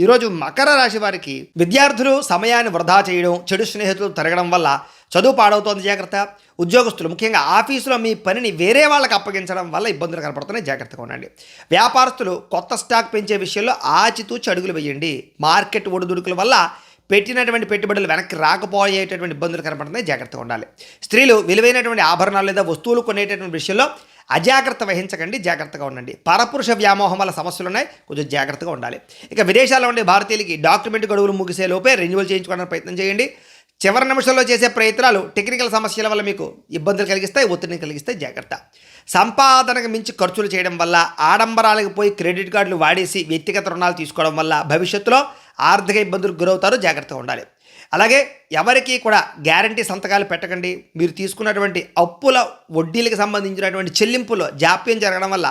ఈరోజు మకర రాశి వారికి విద్యార్థులు సమయాన్ని వృధా చేయడం, చెడు స్నేహితులు తిరగడం వల్ల చదువు పాడవుతోంది, జాగ్రత్త. ఉద్యోగస్తులు ముఖ్యంగా ఆఫీసులో మీ పనిని వేరే వాళ్ళకి అప్పగించడం వల్ల ఇబ్బందులు కనపడుతున్నాయి, జాగ్రత్తగా ఉండండి. వ్యాపారస్తులు కొత్త స్టాక్ పెంచే విషయంలో ఆచితూచి అడుగులు వేయండి. మార్కెట్ ఒడిదుడుకుల వల్ల పెట్టినటువంటి పెట్టుబడులు వెనక్కి రాకపోయేటటువంటి ఇబ్బందులు కనపడుతున్నాయి, జాగ్రత్తగా ఉండాలి. స్త్రీలు విలువైనటువంటి ఆభరణాలు లేదా వస్తువులు కొనేటటువంటి విషయంలో అజాగ్రత్త వహించకండి, జాగ్రత్తగా ఉండండి. పరపురుష వ్యామోహం వల్ల సమస్యలు ఉన్నాయి, కొంచెం జాగ్రత్తగా ఉండాలి. ఇక విదేశాల్లో ఉండే భారతీయులకి డాక్యుమెంట్ గడువులు ముగిసే లోపే రెన్యువల్ చేయించుకోవడానికి ప్రయత్నం చేయండి. చివరి నిమిషంలో చేసే ప్రయత్నాలు టెక్నికల్ సమస్యల వల్ల మీకు ఇబ్బందులు కలిగిస్తాయి, ఒత్తిడిని కలిగిస్తాయి, జాగ్రత్త. సంపాదనకు మించి ఖర్చులు చేయడం వల్ల, ఆడంబరాలకు పోయి క్రెడిట్ కార్డులు వాడేసి వ్యక్తిగత రుణాలు తీసుకోవడం వల్ల భవిష్యత్తులో ఆర్థిక ఇబ్బందులకు గురవుతారు, జాగ్రత్తగా ఉండాలి. అలాగే ఎవరికి కూడా గ్యారంటీ సంతకాలు పెట్టకండి. మీరు తీసుకున్నటువంటి అప్పుల వడ్డీలకు సంబంధించినటువంటి చెల్లింపులో జాప్యం జరగడం వల్ల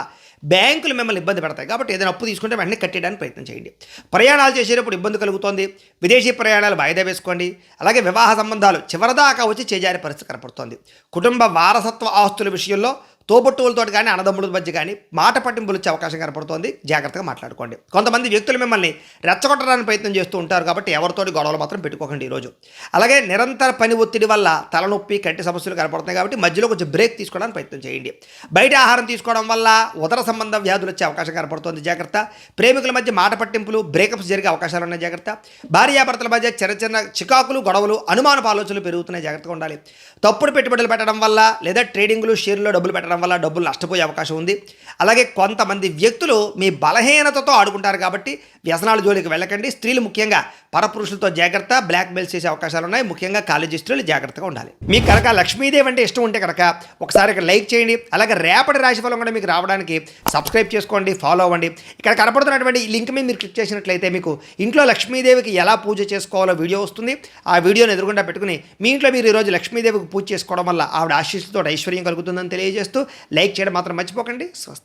బ్యాంకులు మిమ్మల్ని ఇబ్బంది పెడతాయి, కాబట్టి ఏదైనా అప్పు తీసుకుంటే వెంటనే కట్టేయడానికి ప్రయత్నం చేయండి. ప్రయాణాలు చేసేటప్పుడు ఇబ్బంది కలుగుతోంది, విదేశీ ప్రయాణాలు వాయిదా వేసుకోండి. అలాగే వివాహ సంబంధాలు చివరిదాకా వచ్చి చేజారే పరిస్థితి కనపడుతోంది. కుటుంబ వారసత్వ ఆస్తుల విషయంలో తోబుట్టువులతో కానీ అన్నదమ్ముల మధ్య కానీ మాట పట్టింపులు వచ్చే అవకాశం కనపడుతోంది, జాగ్రత్తగా మాట్లాడుకోండి. కొంతమంది వ్యక్తులు మిమ్మల్ని రెచ్చగొట్టడానికి ప్రయత్నం చేస్తూ ఉంటారు, కాబట్టి ఎవరితోటి గొడవలు మాత్రం పెట్టుకోకండి ఈరోజు. అలాగే నిరంతర పని ఒత్తిడి వల్ల తలనొప్పి, కంటి సమస్యలు కనపడుతున్నాయి, కాబట్టి మధ్యలో కొంచెం బ్రేక్ తీసుకోవడానికి ప్రయత్నం చేయండి. బయట ఆహారం తీసుకోవడం వల్ల ఉదర సంబంధ వ్యాధులు వచ్చే అవకాశం కనపడుతోంది, జాగ్రత్త. ప్రేమికుల మధ్య మాట పట్టింపులు, బ్రేకప్స్ జరిగే అవకాశాలు ఉన్నాయి, జాగ్రత్త. భార్యాభర్తల మధ్య చిన్న చిన్న చికాకులు, గొడవలు, అనుమానపు ఆలోచనలు పెరుగుతున్నాయి, జాగ్రత్తగా ఉండాలి. తప్పుడు పెట్టుబడులు పెట్టడం వల్ల లేదా ట్రేడింగ్లు, షేర్లో డబ్బులు పెట్టడం వల్ల డబ్బులు నష్టపోయే అవకాశం ఉంది. అలాగే కొంతమంది వ్యక్తులు మీ బలహీనతతో ఆడుకుంటారు, కాబట్టి వ్యసనాల జోలికి వెళ్ళకండి. స్త్రీలు ముఖ్యంగా పరపురుషులతో జాగ్రత్త. బ్లాక్ మెయిల్స్ చేసే అవకాశాలు ఉన్నాయి, ముఖ్యంగా కాలేజీ స్త్రీలు జాగ్రత్తగా ఉండాలి. మీకు కనుక లక్ష్మీదేవి అంటే ఇష్టం ఉంటే కనుక ఒకసారి ఇక్కడ లైక్ చేయండి. అలాగే రేపటి రాశిఫలం కూడా మీకు రావడానికి సబ్స్క్రైబ్ చేసుకోండి, ఫాలో అవ్వండి. ఇక్కడ కనపడుతున్నటువంటి ఈ లింక్ మీద మీరు క్లిక్ చేసినట్లయితే మీకు ఇంట్లో లక్ష్మీదేవికి ఎలా పూజ చేసుకోవాలో వీడియో వస్తుంది. ఆ వీడియోని ఎదురుగుండా పెట్టుకుని మీ ఇంట్లో మీరు ఈరోజు లక్ష్మీదేవికి పూజ చేసుకోవడం వల్ల ఆవిడ ఆశీస్సుతో ఐశ్వర్యం కలుగుతుందని తెలియజేస్తూ లైక్ చేయడం మాత్రం మర్చిపోకండి. స్వస్తి.